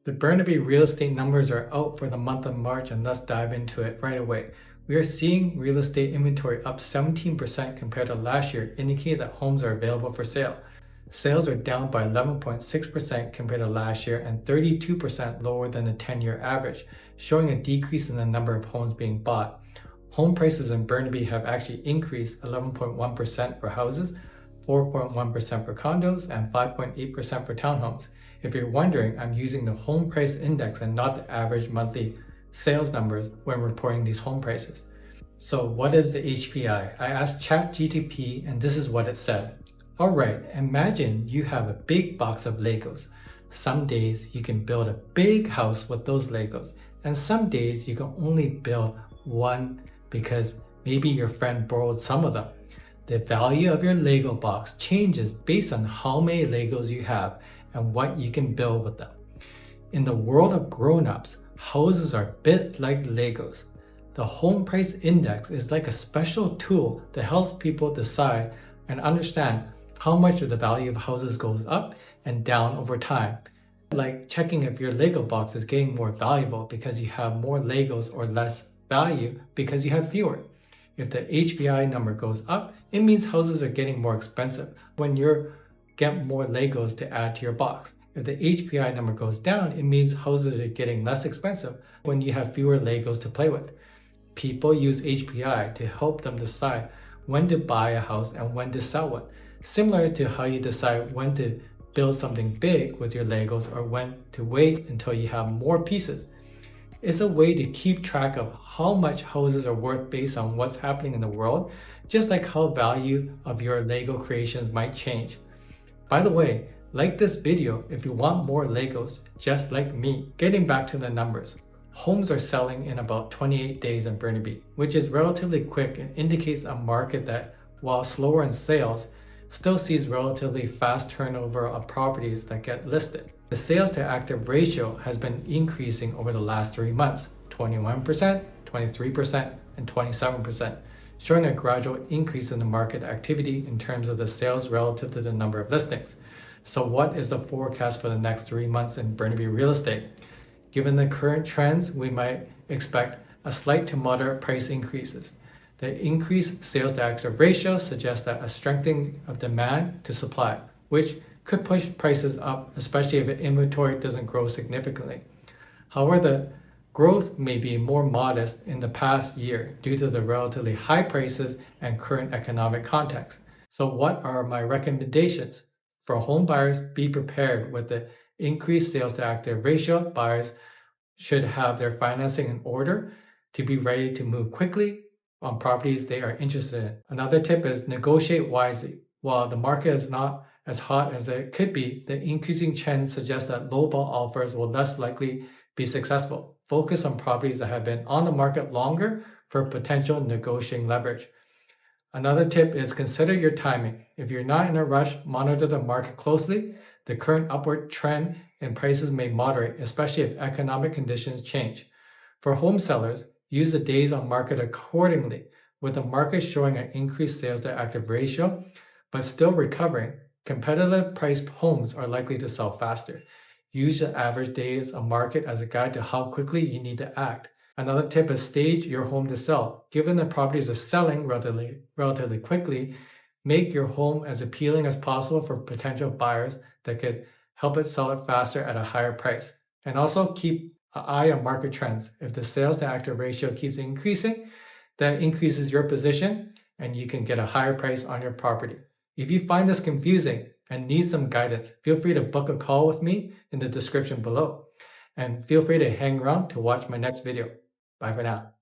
The Burnaby real estate numbers are out for the month of March, and let's dive into it right away. We are seeing real estate inventory up 17% compared to last year, indicating that homes are available for sale. Sales are down by 11.6% compared to last year and 32% lower than the 10-year average, showing a decrease in the number of homes being bought. Home prices in Burnaby have actually increased 11.1% for houses, 4.1% for condos, and 5.8% for townhomes. If you're wondering, I'm using the home price index and not the average monthly sales numbers when reporting these home prices. So what is the HPI? I asked ChatGPT and this is what it said. Alright, imagine you have a big box of Legos. Some days you can build a big house with those Legos, and some days you can only build one because maybe your friend borrowed some of them. The value of your Lego box changes based on how many Legos you have and what you can build with them. In the world of grown-ups, houses are a bit like Legos. The home price index is like a special tool that helps people decide and understand how much of the value of houses goes up and down over time. Like checking if your Lego box is getting more valuable because you have more Legos or less value because you have fewer. If the HPI number goes up, it means houses are getting more expensive when you get more Legos to add to your box. If the HPI number goes down, it means houses are getting less expensive when you have fewer Legos to play with. People use HPI to help them decide when to buy a house and when to sell one, similar to how you decide when to build something big with your Legos or when to wait until you have more pieces. It's a way to keep track of how much houses are worth based on what's happening in the world, just like how value of your Lego creations might change. By the way, like this video if you want more Legos, just like me. Getting back to the numbers, homes are selling in about 28 days in Burnaby, which is relatively quick and indicates a market that, while slower in sales, still sees relatively fast turnover of properties that get listed. The sales to active ratio has been increasing over the last 3 months, 21%, 23%, and 27%, showing a gradual increase in the market activity in terms of the sales relative to the number of listings. So what is the forecast for the next 3 months in Burnaby real estate? Given the current trends, we might expect a slight to moderate price increases. The increased sales to active ratio suggests that a strengthening of demand to supply, which could push prices up, especially if inventory doesn't grow significantly. However, the growth may be more modest in the past year due to the relatively high prices and current economic context. So what are my recommendations? For home buyers, be prepared with the increased sales to active ratio. Buyers should have their financing in order to be ready to move quickly on properties they are interested in. Another tip is negotiate wisely. While the market is not as hot as it could be, the increasing trend suggests that lowball offers will less likely be successful. Focus on properties that have been on the market longer for potential negotiating leverage. Another tip is consider your timing. If you're not in a rush, monitor the market closely. The current upward trend in prices may moderate, especially if economic conditions change. For home sellers, use the days on market accordingly. With the market showing an increased sales to active ratio, but still recovering, competitive priced homes are likely to sell faster. Use the average days on market as a guide to how quickly you need to act. Another tip is stage your home to sell. Given that properties are selling relatively quickly, make your home as appealing as possible for potential buyers that could help it sell it faster at a higher price. And also keep an eye on market trends. If the sales to active ratio keeps increasing, that increases your position and you can get a higher price on your property. If you find this confusing and need some guidance, feel free to book a call with me in the description below. And feel free to hang around to watch my next video. Bye for now.